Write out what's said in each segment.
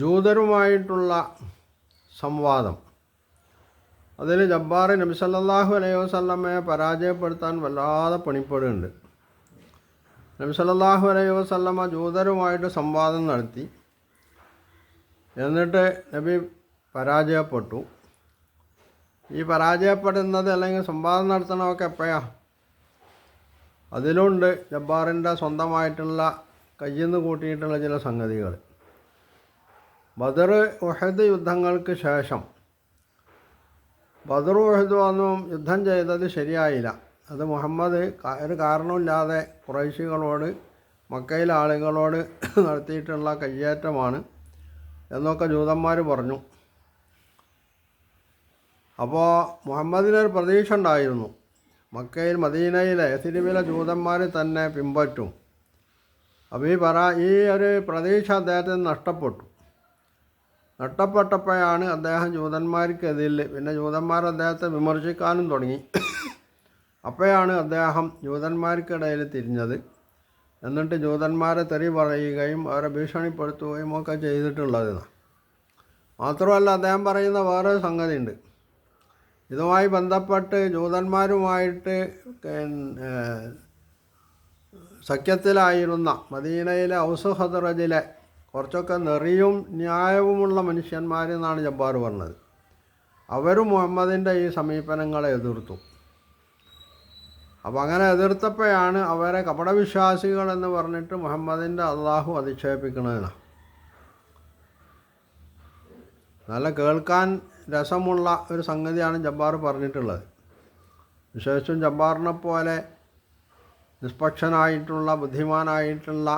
ജൂതരുമായിട്ടുള്ള സംവാദം. അതിൽ ജബ്ബാർ നബി സല്ലല്ലാഹു അലൈഹി വസല്ലമയെ പരാജയപ്പെടുത്താൻ വല്ലാതെ പണിപ്പെടുന്നുണ്ട്. നബി സല്ലല്ലാഹു അലൈഹി വസല്ലമ ജൂതരുമായിട്ട് സംവാദം നടത്തി. എന്നിട്ട് നബി പരാജയപ്പെട്ടു. ഈ പരാജയപ്പെടുന്നത് അല്ലെങ്കിൽ സംവാദം നടത്തണമൊക്കെ എപ്പോഴാണ്? അതിലുണ്ട് ജബ്ബാറിൻ്റെ സ്വന്തമായിട്ടുള്ള കയ്യിൽ നിന്ന് കൂട്ടിയിട്ടുള്ള ചില സംഗതികൾ. ബദർ ഉഹദ് യുദ്ധങ്ങൾക്ക് ശേഷം ബദർ ഉഹദ് ഒന്നും യുദ്ധം ചെയ്തത് ശരിയായില്ല. അത് മുഹമ്മദ് ഒരു കാരണമില്ലാതെ ഖുറൈശികളോട് മക്കയിലെ ആളുകളോട് നടത്തിയിട്ടുള്ള കയ്യേറ്റമാണ് എന്നൊക്കെ ജൂതന്മാർ പറഞ്ഞു. അപ്പോൾ മുഹമ്മദിനൊരു പ്രതീക്ഷ ഉണ്ടായിരുന്നു, മക്കയിൽ മദീനയിലെ യസ്രിബിലെ ജൂതന്മാർ തന്നെ പിൻപറ്റും. അപ്പോൾ ഈ ഒരു പ്രതീക്ഷ അദ്ദേഹത്തിന് നഷ്ടപ്പെട്ടപ്പോഴാണ് അദ്ദേഹം ജൂതന്മാർക്കെതിരിൽ പിന്നെ ജൂതന്മാർ അദ്ദേഹത്തെ വിമർശിക്കാനും തുടങ്ങി. അപ്പോഴാണ് അദ്ദേഹം ജൂതന്മാർക്കിടയിൽ തിരിഞ്ഞത്. എന്നിട്ട് ജൂതന്മാരെ തെറി പറയുകയും അവരെ ഭീഷണിപ്പെടുത്തുകയും ഒക്കെ ചെയ്തിട്ടുള്ളത്. മാത്രമല്ല, അദ്ദേഹം പറയുന്ന വേറൊരു സംഗതിയുണ്ട്. ഇതുമായി ബന്ധപ്പെട്ട് ജൂതന്മാരുമായിട്ട് സഖ്യത്തിലായിരുന്ന മദീനയിലെ ഔസ് ഖദ്റജിലെ കുറച്ചൊക്കെ നെറിയും ന്യായവുമുള്ള മനുഷ്യന്മാരെന്നാണ് ജബ്ബാർ പറഞ്ഞത്. അവരും മുഹമ്മദിൻ്റെ ഈ സമീപനങ്ങളെ എതിർത്തു. അപ്പോൾ അങ്ങനെ എതിർത്തപ്പോഴാണ് അവരെ കപടവിശ്വാസികൾ എന്ന് പറഞ്ഞിട്ട് മുഹമ്മദിൻ്റെ അള്ളാഹു അധിക്ഷേപിക്കുന്നതിനാണ്. നല്ല കേൾക്കാൻ രസമുള്ള ഒരു സംഗതിയാണ് ജബ്ബാർ പറഞ്ഞിട്ടുള്ളത്. വിശേഷിച്ചും ജബ്ബാറിനെ പോലെ നിഷ്പക്ഷനായിട്ടുള്ള ബുദ്ധിമാനായിട്ടുള്ള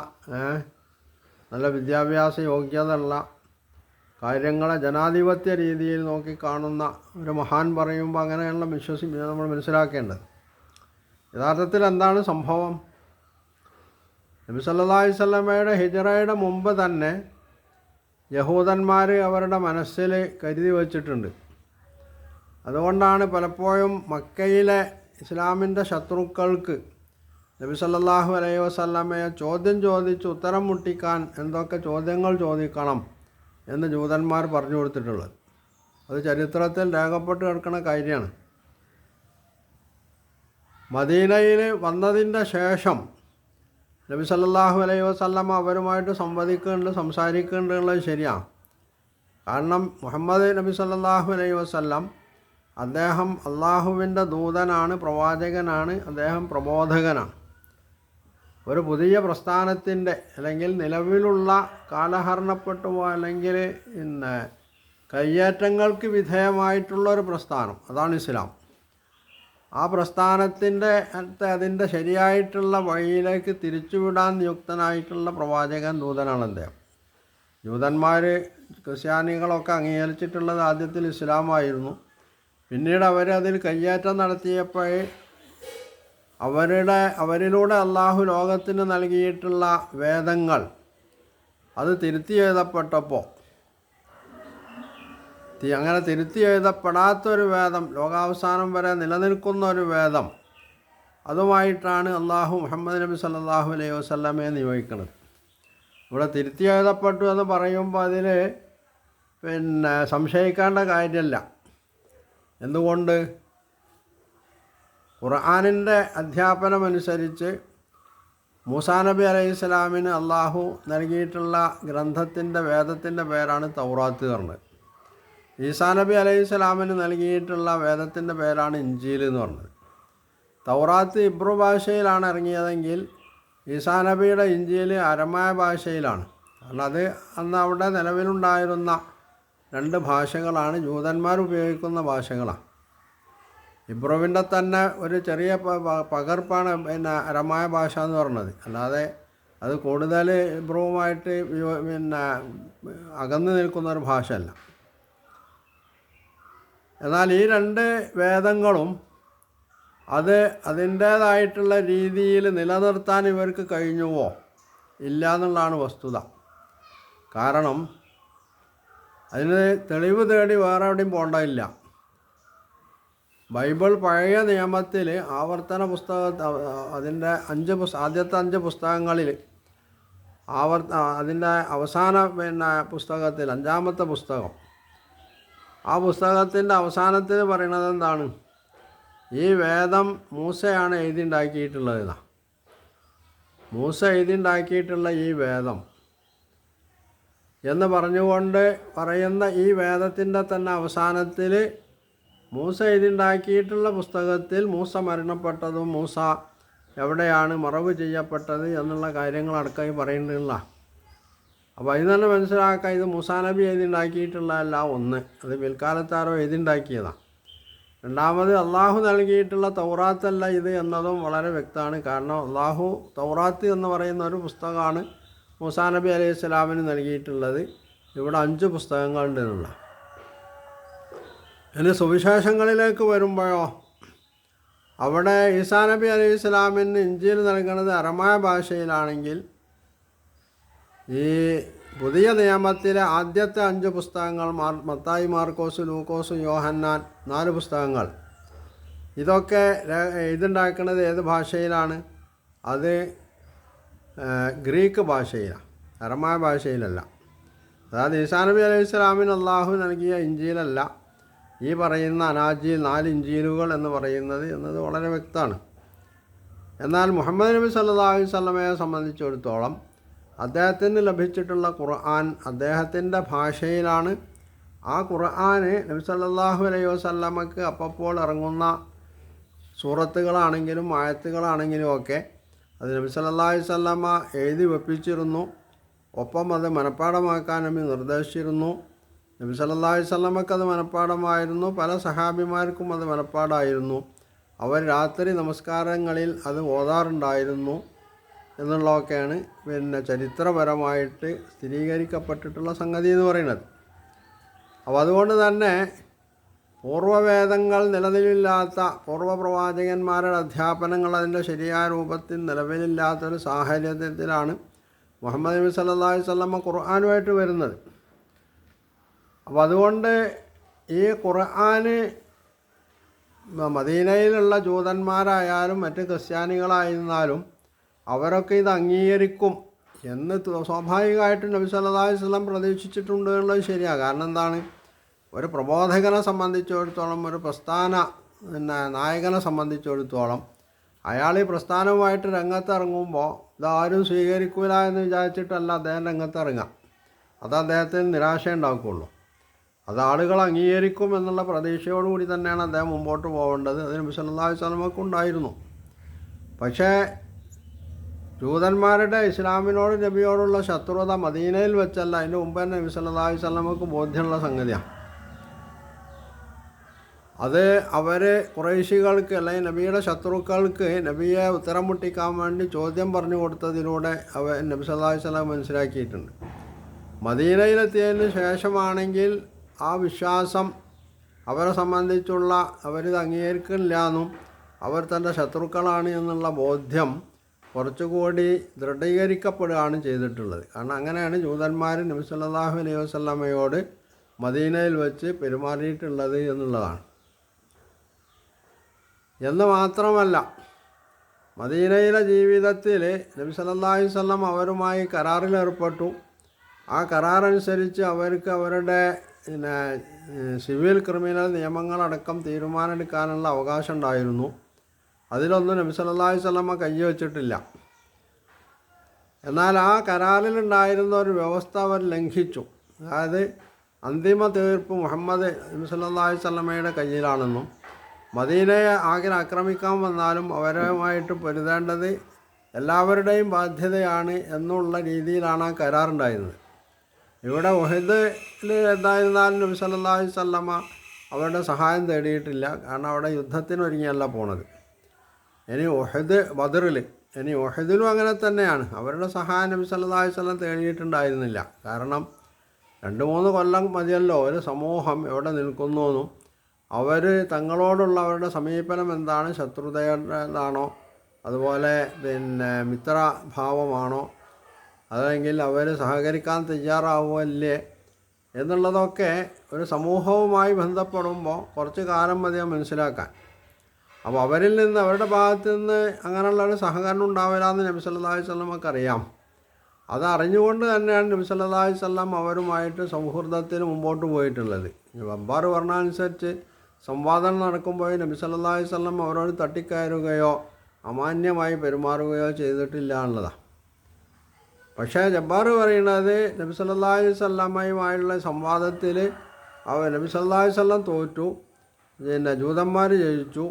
നല്ല വിദ്യാഭ്യാസ യോഗ്യതയുള്ള കാര്യങ്ങളെ ജനാധിപത്യ രീതിയിൽ നോക്കിക്കാണുന്ന ഒരു മഹാൻ പറയുമ്പോൾ അങ്ങനെയുള്ള നമ്മൾ മനസ്സിലാക്കേണ്ടത്. യഥാർത്ഥത്തിൽ എന്താണ് സംഭവം? നബി സല്ലല്ലാഹു അലൈഹി വസല്ലമയുടെ ഹിജ്റയുടെ മുമ്പ് തന്നെ യഹൂദന്മാർ അവരുടെ മനസ്സിൽ കരുതി വച്ചിട്ടുണ്ട്. അതുകൊണ്ടാണ് പലപ്പോഴും മക്കയിലെ ഇസ്ലാമിൻ്റെ ശത്രുക്കൾക്ക് നബി സല്ലല്ലാഹു അലൈഹി വസല്ലമയെ ചോദ്യം ചോദിച്ച് ഉത്തരം മുട്ടിക്കാൻ എന്തൊക്കെ ചോദ്യങ്ങൾ ചോദിക്കണം എന്ന് ജൂതന്മാർ പറഞ്ഞു കൊടുത്തിട്ടുള്ളത്. അത് ചരിത്രത്തിൽ രേഖപ്പെട്ട് കിടക്കുന്ന കാര്യമാണ്. മദീനയിൽ വന്നതിൻ്റെ ശേഷം നബി സല്ലല്ലാഹു അലൈഹി വസല്ലമ അവരുമായിട്ട് സംസാരിക്കുന്നുണ്ട് എന്നുള്ളത് ശരിയാണ്. കാരണം മുഹമ്മദ് നബി സല്ലല്ലാഹു അലൈഹി വസല്ലം അദ്ദേഹം അള്ളാഹുവിൻ്റെ ദൂതനാണ്, പ്രവാചകനാണ്, അദ്ദേഹം പ്രബോധകനാണ്. ഒരു പുതിയ പ്രസ്ഥാനത്തിൻ്റെ അല്ലെങ്കിൽ നിലവിലുള്ള കാലഹരണപ്പെട്ടു അല്ലെങ്കിൽ കയ്യേറ്റങ്ങൾക്ക് വിധേയമായിട്ടുള്ളൊരു പ്രസ്ഥാനം, അതാണ് ഇസ്ലാം. ആ പ്രസ്ഥാനത്തിൻ്റെ അതിൻ്റെ ശരിയായിട്ടുള്ള വഴിയിലേക്ക് തിരിച്ചുവിടാൻ നിയുക്തനായിട്ടുള്ള പ്രവാചകൻ ദൂതനാണ് അദ്ദേഹം. ജൂതന്മാർ ക്രിസ്ത്യാനികളൊക്കെ അംഗീകരിച്ചിട്ടുള്ളത് ആദ്യത്തിൽ ഇസ്ലാമായിരുന്നു. പിന്നീട് അവരതിൽ കയ്യേറ്റം നടത്തിയപ്പോൾ അവരിലൂടെ അള്ളാഹു ലോകത്തിന് നൽകിയിട്ടുള്ള വേദങ്ങൾ അത് തിരുത്തി എഴുതപ്പെട്ടപ്പോൾ അങ്ങനെ തിരുത്തി എഴുതപ്പെടാത്തൊരു വേദം, ലോകാവസാനം വരെ നിലനിൽക്കുന്ന ഒരു വേദം, അതുമായിട്ടാണ് അള്ളാഹു മുഹമ്മദ് നബി സല്ലല്ലാഹു അലൈഹി വസല്ലമയെ നിയോഗിക്കുന്നത്. ഇവിടെ തിരുത്തി എഴുതപ്പെട്ടു എന്ന് പറയുമ്പോൾ അതിൽ സംശയിക്കേണ്ട കാര്യമല്ല. എന്തുകൊണ്ട്? ഖുർആനിൻ്റെ അധ്യാപനമനുസരിച്ച് മൂസാ നബി അലൈഹി സ്വലാമിന് അള്ളാഹു നൽകിയിട്ടുള്ള ഗ്രന്ഥത്തിൻ്റെ വേദത്തിൻ്റെ പേരാണ് തൗറാത്ത് പറഞ്ഞത്. ഈസാ നബി അലൈഹി സ്വലാമിന് നൽകിയിട്ടുള്ള വേദത്തിൻ്റെ പേരാണ് ഇഞ്ചീൽ എന്ന് പറഞ്ഞത്. തൗറാത്ത് ഇബ്രു ഭാഷയിലാണ് ഇറങ്ങിയതെങ്കിൽ ഈസാ നബിയുടെ ഇഞ്ചീൽ അരമായ ഭാഷയിലാണ്. കാരണം അത് അന്ന് അവിടെ നിലവിലുണ്ടായിരുന്ന രണ്ട് ഭാഷകളാണ്, ജൂതന്മാർ ഉപയോഗിക്കുന്ന ഭാഷകളാണ്. ഇബ്രുവിൻ്റെ തന്നെ ഒരു ചെറിയ പകർപ്പാണ് അരമായ ഭാഷ എന്ന് പറഞ്ഞത്. അല്ലാതെ അത് കൂടുതൽ ഇബ്രുവുമായിട്ട് അകന്നു നിൽക്കുന്ന ഒരു ഭാഷയല്ല. എന്നാൽ ഈ രണ്ട് വേദങ്ങളും അത് അതിൻ്റേതായിട്ടുള്ള രീതിയിൽ നിലനിർത്താൻ ഇവർക്ക് കഴിഞ്ഞുവോ? ഇല്ല എന്നുള്ളതാണ് വസ്തുത. കാരണം അതിന് തെളിവ് തേടി വേറെ എവിടെയും പോകേണ്ടതില്ല. ബൈബിൾ പഴയ നിയമത്തിൽ ആവർത്തന പുസ്തക അതിൻ്റെ ആദ്യത്തെ 5 പുസ്തകങ്ങളിൽ അതിൻ്റെ അവസാന പുസ്തകത്തിൽ 5-ാമത്തെ പുസ്തകം, ആ പുസ്തകത്തിൻ്റെ അവസാനത്തിൽ പറയുന്നത് എന്താണ്? ഈ വേദം മൂസയാണ് എഴുതിണ്ടാക്കിയിട്ടുള്ളത്. മൂസ എഴുതിണ്ടാക്കിയിട്ടുള്ള ഈ വേദം എന്ന് പറഞ്ഞുകൊണ്ട് പറയുന്ന ഈ വേദത്തിൻ്റെ തന്നെ അവസാനത്തിൽ മൂസ എഴുതിണ്ടാക്കിയിട്ടുള്ള പുസ്തകത്തിൽ മൂസ മരണപ്പെട്ടതും മൂസ എവിടെയാണ് മറവ് ചെയ്യപ്പെട്ടത് എന്നുള്ള കാര്യങ്ങളടക്കം പറയുന്നില്ല. അപ്പോൾ അതിൽ തന്നെ മനസ്സിലാക്കാം, ഇത് മൂസാ നബി എഴുതിണ്ടാക്കിയിട്ടുള്ളതല്ല. ഒന്ന്, അത് പിൽക്കാലത്താരോ എഴുതിണ്ടാക്കിയതാണ്. രണ്ടാമത്, അള്ളാഹു നൽകിയിട്ടുള്ള തൗറാത്തല്ല ഇത് എന്നതും വളരെ വ്യക്തമാണ്. കാരണം അള്ളാഹു തൗറാത്ത് എന്ന് പറയുന്ന ഒരു പുസ്തകമാണ് മൂസാ നബി അലൈഹി സ്വലാമിന് നൽകിയിട്ടുള്ളത്. ഇവിടെ 5 പുസ്തകങ്ങളുണ്ട് എന്നുള്ള. ഇനി സുവിശേഷങ്ങളിലേക്ക് വരുമ്പോഴോ, അവിടെ ഈസാ നബി അലൈഹി സ്വലാമിന് ഇഞ്ചീൽ നൽകുന്നത് അറമായ ഭാഷയിലാണെങ്കിൽ, ഈ പുതിയ നിയമത്തിലെ ആദ്യത്തെ 5 പുസ്തകങ്ങൾ മത്തായി, മാർക്കോസ്, ലൂക്കോസ്, യോഹന്നാൻ 4 പുസ്തകങ്ങൾ, ഇതൊക്കെ ഇതുണ്ടാക്കുന്നത് ഏത് ഭാഷയിലാണ്? അത് ഗ്രീക്ക് ഭാഷയിലാണ്, അറമായ ഭാഷയിലല്ല. അതായത് ഈസാ നബി അലൈഹി സ്വലാമിന് അള്ളാഹു നൽകിയ ഇഞ്ചീലല്ല ഈ പറയുന്ന അനാജീൽ 4 ഇഞ്ചീലുകൾ എന്ന് പറയുന്നത് എന്നത് വളരെ വ്യക്തമാണ്. എന്നാൽ മുഹമ്മദ് നബി സല്ലല്ലാഹു അലൈഹി വസല്ലമയെ സംബന്ധിച്ചിടത്തോളം അദ്ദേഹത്തിന് ലഭിച്ചിട്ടുള്ള ഖുർആൻ അദ്ദേഹത്തിൻ്റെ ഭാഷയിലാണ്. ആ ഖുർആന് നബി സല്ലല്ലാഹു അലൈഹി വസല്ലമക്ക് അപ്പോൾ ഇറങ്ങുന്ന സൂറത്തുകളാണെങ്കിലും ആയത്തുകളാണെങ്കിലും ഒക്കെ അത് നബി സല്ലല്ലാഹു അലൈഹി വസല്ലമ എഴുതി വെപ്പിച്ചിരുന്നു. ഒപ്പം അത് മനഃപ്പാഠമാക്കാൻ നബി നിർദ്ദേശിച്ചിരുന്നു. നബി സല്ലല്ലാഹു അലൈഹി വസല്ലമക്ക് അത് മനഃപ്പാഠമായിരുന്നു. പല സഹാബിമാർക്കും അത് മനഃപ്പാഠമായിരുന്നു. അവർ രാത്രി നമസ്കാരങ്ങളിൽ അത് ഓതാറുണ്ടായിരുന്നു എന്നുള്ളതൊക്കെയാണ് ചരിത്രപരമായിട്ട് സ്ഥിരീകരിക്കപ്പെട്ടിട്ടുള്ള സംഗതി എന്ന് പറയുന്നത്. അപ്പോൾ അതുകൊണ്ട് തന്നെ പൂർവ്വവേദങ്ങൾ നിലവിലില്ലാത്ത, പൂർവ്വപ്രവാചകന്മാരുടെ അധ്യാപനങ്ങൾ അതിൻ്റെ ശരിയായ രൂപത്തിൽ നിലവിലില്ലാത്തൊരു സാഹചര്യത്തിലാണ് മുഹമ്മദ് നബി സല്ലല്ലാഹു അലൈഹി വസല്ലമ ഖുർആനുമായിട്ട് വരുന്നത്. അപ്പോൾ അതുകൊണ്ട് ഈ ഖുർആന് മദീനയിലുള്ള ജൂതന്മാരായാലും മറ്റ് ക്രിസ്ത്യാനികളായിരുന്നാലും അവരൊക്കെ ഇത് അംഗീകരിക്കും എന്ന് സ്വാഭാവികമായിട്ടും നബി സല്ലല്ലാഹു അലൈഹി വസല്ലം പ്രതീക്ഷിച്ചിട്ടുണ്ട് എന്നുള്ളത് ശരിയാണ്. കാരണം എന്താണ്? ഒരു പ്രബോധകനെ സംബന്ധിച്ചിടത്തോളം, ഒരു പ്രസ്ഥാന നായകനെ സംബന്ധിച്ചിടത്തോളം അയാൾ ഈ പ്രസ്ഥാനവുമായിട്ട് രംഗത്തിറങ്ങുമ്പോൾ ഇതാരും സ്വീകരിക്കില്ല എന്ന് വിചാരിച്ചിട്ടല്ല അദ്ദേഹം രംഗത്തിറങ്ങുക. അത് അദ്ദേഹത്തിന് നിരാശ ഉണ്ടാക്കുകയുള്ളൂ. അത് ആളുകൾ അംഗീകരിക്കും എന്നുള്ള പ്രതീക്ഷയോടുകൂടി തന്നെയാണ് അദ്ദേഹം മുമ്പോട്ട് പോകേണ്ടത്. അത് നബി സല്ലല്ലാഹു അലൈഹി വസല്ലമക്ക് ഉണ്ടായിരുന്നു. പക്ഷേ ജൂതന്മാരുടെ ഇസ്ലാമിനോട് നബിയോടുള്ള ശത്രുത മദീനയിൽ വെച്ചല്ല, അതിൻ്റെ മുമ്പ് തന്നെ നബി സല്ലല്ലാഹു അലൈഹി വസല്ലമക്ക് ബോധ്യമുള്ള സംഗതിയാണ്. അത് അവർ ഖുറൈശികൾക്ക് അല്ലെങ്കിൽ നബിയുടെ ശത്രുക്കൾക്ക് നബിയെ ഉത്തരം മുട്ടിക്കാൻ വേണ്ടി ചോദ്യം പറഞ്ഞു കൊടുത്തതിലൂടെ നബി സല്ലല്ലാഹു അലൈഹി വസല്ലം മനസ്സിലാക്കിയിട്ടുണ്ട്. മദീനയിലെത്തിയതിന് ശേഷമാണെങ്കിൽ ആ വിശ്വാസം അവരെ സംബന്ധിച്ചുള്ള അവരിത് അംഗീകരിക്കില്ല എന്നും അവർ തൻ്റെ ശത്രുക്കളാണ് എന്നുള്ള ബോധ്യം കുറച്ചുകൂടി ദൃഢീകരിക്കപ്പെടുകയാണ് ചെയ്തിട്ടുള്ളത്. കാരണം അങ്ങനെയാണ് ജൂതന്മാർ നബി സല്ലല്ലാഹു അലൈഹി വസല്ലമയോട് മദീനയിൽ വെച്ച് പെരുമാറിയിട്ടുള്ളത് എന്നുള്ളതാണ്. എന്ന് മാത്രമല്ല, മദീനയിലെ ജീവിതത്തിൽ നബി സല്ലല്ലാഹു അലൈഹി വസല്ലം അവരുമായി കരാറിലേർപ്പെട്ടു. ആ കരാറനുസരിച്ച് അവർക്ക് അവരുടെ സിവിൽ ക്രിമിനൽ നിയമങ്ങളടക്കം തീരുമാനമെടുക്കാനുള്ള അവകാശം ഉണ്ടായിരുന്നു. അതിലൊന്നും നബി സല്ലല്ലാഹു അലൈഹി വസല്ലമ കൈവച്ചിട്ടില്ല. എന്നാൽ ആ കരാറിലുണ്ടായിരുന്ന ഒരു വ്യവസ്ഥ അവർ ലംഘിച്ചു. അതായത് അന്തിമ തീർപ്പ് മുഹമ്മദ് നബി സല്ലല്ലാഹു അലൈഹി വസല്ലമയുടെ കയ്യിലാണെന്നും മദീനയെ ആകെ ആക്രമിക്കാൻ വന്നാലും അവരുമായിട്ട് പൊരുതേണ്ടത് എല്ലാവരുടെയും ബാധ്യതയാണ് എന്നുള്ള രീതിയിലാണ് ആ കരാറുണ്ടായിരുന്നത്. ഇവിടെ ഉഹദിൽ എന്തായിരുന്നാലും നബി സല്ലല്ലാഹു അലൈഹി വസല്ലമ അവരുടെ സഹായം തേടിയിട്ടില്ല. കാരണം അവിടെ യുദ്ധത്തിനൊരുങ്ങിയല്ല പോണത്. ഇനി ഉഹദിലും അങ്ങനെ തന്നെയാണ്. അവരുടെ സഹായം നബി സല്ലല്ലാഹു അലൈഹി വസല്ലം തേടിയിട്ടുണ്ടായിരുന്നില്ല. കാരണം 2-3 കൊല്ലം മതിയല്ലോ ഒരു സമൂഹം എവിടെ നിൽക്കുന്നുവെന്നും അവർ തങ്ങളോടുള്ള അവരുടെ സമീപനം എന്താണ്, ശത്രുതയുടേതാണോ, അതുപോലെ മിത്രഭാവമാണോ, അല്ലെങ്കിൽ അവർ സഹകരിക്കാൻ തയ്യാറാവുമല്ലേ എന്നുള്ളതൊക്കെ ഒരു സമൂഹവുമായി ബന്ധപ്പെടുമ്പോൾ കുറച്ച് കാലം മതിയാ മനസ്സിലാക്കാൻ. അപ്പോൾ അവരിൽ നിന്ന്, അവരുടെ ഭാഗത്തു നിന്ന് അങ്ങനെയുള്ളൊരു സഹകരണം ഉണ്ടാവില്ല എന്ന് നബി സല്ലല്ലാഹു അലൈഹി വസല്ലമക്ക് അറിയാം. അതറിഞ്ഞുകൊണ്ട് തന്നെയാണ് നബി സല്ലല്ലാഹു അലൈഹി വസല്ലം അവരുമായിട്ട് സൗഹൃദത്തിന് മുമ്പോട്ട് പോയിട്ടുള്ളത്. ജബ്ബാർ പറഞ്ഞനുസരിച്ച് സംവാദം നടക്കുമ്പോൾ നബി സല്ലല്ലാഹു അലൈഹി വസല്ലം അവരോട് തട്ടിക്കയറുകയോ അമാന്യമായി പെരുമാറുകയോ ചെയ്തിട്ടില്ല എന്നുള്ളതാണ്. പക്ഷേ ജബ്ബാർ പറയുന്നത് നബി സല്ലല്ലാഹു അലൈഹി വസല്ലമയുമായുള്ള സംവാദത്തിൽ നബി സല്ലല്ലാഹു അലൈഹി വസല്ലം തോറ്റു, ജൂതന്മാർ ജയിച്ചു.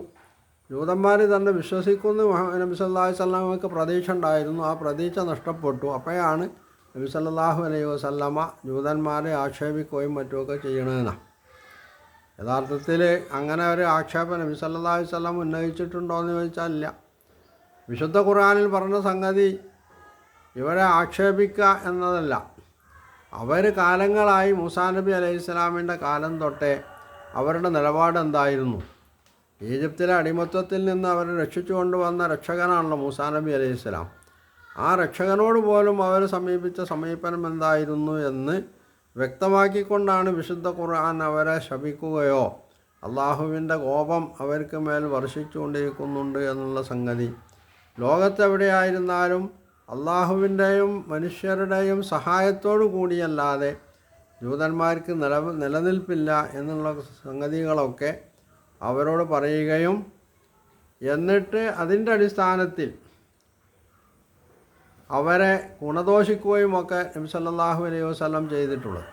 ജൂതന്മാർ തന്നെ വിശ്വസിക്കുന്നു നബി സല്ലല്ലാഹു അലൈഹി വസല്ലമക്ക് പ്രതീക്ഷ ഉണ്ടായിരുന്നു, ആ പ്രതീക്ഷ നഷ്ടപ്പെട്ടു. അപ്പോഴാണ് നബി സല്ലല്ലാഹു അലൈഹി വസല്ലമ ജൂതന്മാരെ ആക്ഷേപിക്കുകയും മറ്റുമൊക്കെ ചെയ്യണമെന്നാണ്. യഥാർത്ഥത്തിൽ അങ്ങനെ ഒരു ആക്ഷേപം നബി സല്ലല്ലാഹു അലൈഹി വസല്ലം ഉന്നയിച്ചിട്ടുണ്ടോ എന്ന് ചോദിച്ചാൽ ഇല്ല. വിശുദ്ധ ഖുർആനിൽ പറഞ്ഞ സംഗതി ഇവരെ ആക്ഷേപിക്കുക എന്നതല്ല. അവർ കാലങ്ങളായി മൂസാ നബി അലൈഹി സ്വലാമിൻ്റെ കാലം തൊട്ടേ അവരുടെ നിലപാട് എന്തായിരുന്നു? ഈജിപ്തിലെ അടിമത്വത്തിൽ നിന്ന് അവരെ രക്ഷിച്ചു കൊണ്ടുവന്ന രക്ഷകനാണല്ലോ മൂസാ നബി അലൈഹി സ്വലാം. ആ രക്ഷകനോട് പോലും അവർ സമീപിച്ച സമീപനം എന്തായിരുന്നു എന്ന് വ്യക്തമാക്കിക്കൊണ്ടാണ് വിശുദ്ധ ഖുർആൻ അവരെ ശപിക്കുകയോ അള്ളാഹുവിൻ്റെ കോപം അവർക്ക് മേൽ വർഷിച്ചുകൊണ്ടിരിക്കുന്നുണ്ട് എന്നുള്ള സംഗതി. ലോകത്തെവിടെയായിരുന്നാലും അള്ളാഹുവിൻ്റെയും മനുഷ്യരുടെയും സഹായത്തോടു കൂടിയല്ലാതെ ജൂതന്മാർക്ക് നിലനിൽപ്പില്ല എന്നുള്ള സംഗതികളൊക്കെ അവരോട് പറയുകയും എന്നിട്ട് അതിൻ്റെ അടിസ്ഥാനത്തിൽ അവരെ ഗുണദോഷിക്കുകയും ഒക്കെ നബി സല്ലല്ലാഹു അലൈഹി വസല്ലം ചെയ്തിട്ടുള്ളത്.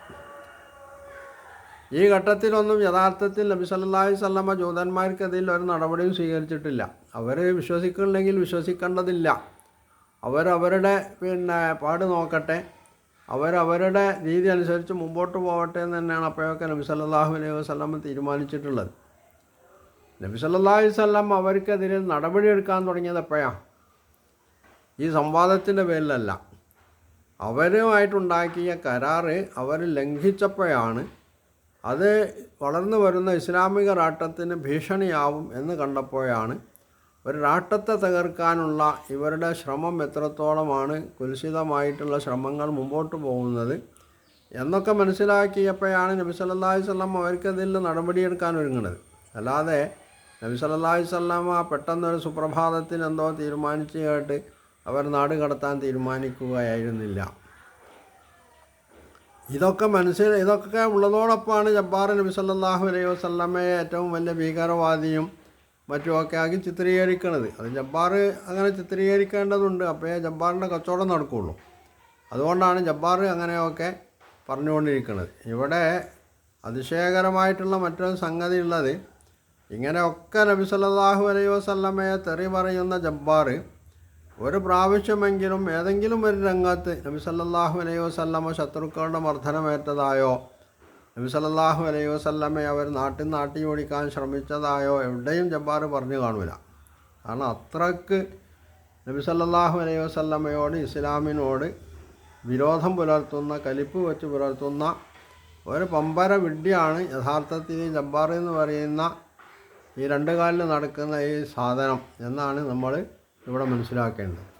ഈ ഘട്ടത്തിലൊന്നും യഥാർത്ഥത്തിൽ നബി സല്ലല്ലാഹു അലൈഹി വസല്ലമ ജൂതന്മാർക്കെതിൽ ഒരു നടപടിയും സ്വീകരിച്ചിട്ടില്ല. അവർ വിശ്വസിക്കുന്നില്ലെങ്കിൽ വിശ്വസിക്കേണ്ടതില്ല, അവരവരുടെ പാട് നോക്കട്ടെ, അവരവരുടെ രീതി അനുസരിച്ച് മുമ്പോട്ട് പോകട്ടെ എന്ന് തന്നെയാണ് അപ്പോഴൊക്കെ നബി സല്ലല്ലാഹു അലൈഹി വസല്ലം തീരുമാനിച്ചിട്ടുള്ളത്. നബി സല്ലല്ലാഹു അലൈഹി വസല്ലം അവർക്കെതിരെ നടപടിയെടുക്കാൻ തുടങ്ങിയത് എപ്പോഴാണ്? ഈ സംവാദത്തിൻ്റെ പേരിലല്ല. അവരുമായിട്ടുണ്ടാക്കിയ കരാറ് അവർ ലംഘിച്ചപ്പോഴാണ് അത് വളർന്നു വരുന്ന ഇസ്ലാമിക രാഷ്ട്രത്തിന് ഭീഷണിയാവും എന്ന് കണ്ടപ്പോഴാണ് ഒരു രാഷ്ട്രത്തെ തകർക്കാനുള്ള ഇവരുടെ ശ്രമം എത്രത്തോളമാണ് കുൽസിതമായിട്ടുള്ള ശ്രമങ്ങൾ മുമ്പോട്ട് പോകുന്നത് എന്നൊക്കെ മനസ്സിലാക്കിയപ്പോഴാണ് നബി സല്ലല്ലാഹു അലൈഹി വസല്ലം അവർക്കതിൽ നടപടിയെടുക്കാൻ ഒരുങ്ങുന്നത്. അല്ലാതെ നബി സല്ലല്ലാഹു അലൈഹി വസല്ലം പെട്ടെന്നൊരു സുപ്രഭാതത്തിൽ എന്തോ തീരുമാനിച്ചു കേട്ട് അവർ നാട് കടത്താൻ തീരുമാനിക്കുകയായിരുന്നില്ല. ഇതൊക്കെ ഉള്ളതോടൊപ്പമാണ് ജബ്ബാർ നബി സല്ലല്ലാഹു അലൈഹി വസല്ലമയെ ഏറ്റവും വലിയ ഭീകരവാദിയും മറ്റുമൊക്കെ ആക്കി ചിത്രീകരിക്കുന്നത്. അത് ജബ്ബാർ അങ്ങനെ ചിത്രീകരിക്കേണ്ടതുണ്ട്, അപ്പോഴേ ജബ്ബാറിൻ്റെ കച്ചവടം നടക്കുകയുള്ളൂ. അതുകൊണ്ടാണ് ജബ്ബാർ അങ്ങനെയൊക്കെ പറഞ്ഞുകൊണ്ടിരിക്കുന്നത്. ഇവിടെ അതിശയകരമായിട്ടുള്ള മറ്റൊരു സംഗതി ഉള്ളത്, ഇങ്ങനെയൊക്കെ നബി സല്ലല്ലാഹു അലൈഹി വസല്ലമയെ തെറി പറയുന്ന ജബ്ബാർ ഒരു പ്രാവശ്യമെങ്കിലും ഏതെങ്കിലും ഒരു രംഗത്ത് നബി സല്ലല്ലാഹു അലൈഹി വസല്ലമ ശത്രുക്കളുടെ മർദ്ദനമേറ്റതായോ നബി സല്ലല്ലാഹു അലൈഹി വസല്ലമയെ അവർ നാട്ടി ഓടിക്കാൻ ശ്രമിച്ചതായോ എവിടെയും ജബ്ബാർ പറഞ്ഞു കാണില്ല. കാരണം അത്രക്ക് നബി സല്ലല്ലാഹു അലൈഹി വസല്ലമയോട് ഇസ്ലാമിനോട് വിരോധം പുലർത്തുന്ന, കലിപ്പ് വെച്ച് പുലർത്തുന്ന ഒരു പമ്പര വിഡ്ഢിയാണ് യഥാർത്ഥത്തിൽ ജബ്ബാർ എന്ന് പറയുന്ന ഈ രണ്ട് കാലിൽ നടക്കുന്ന ഈ സാധനം എന്നാണ് നമ്മൾ ഇവിടെ മനസ്സിലാക്കേണ്ടത്.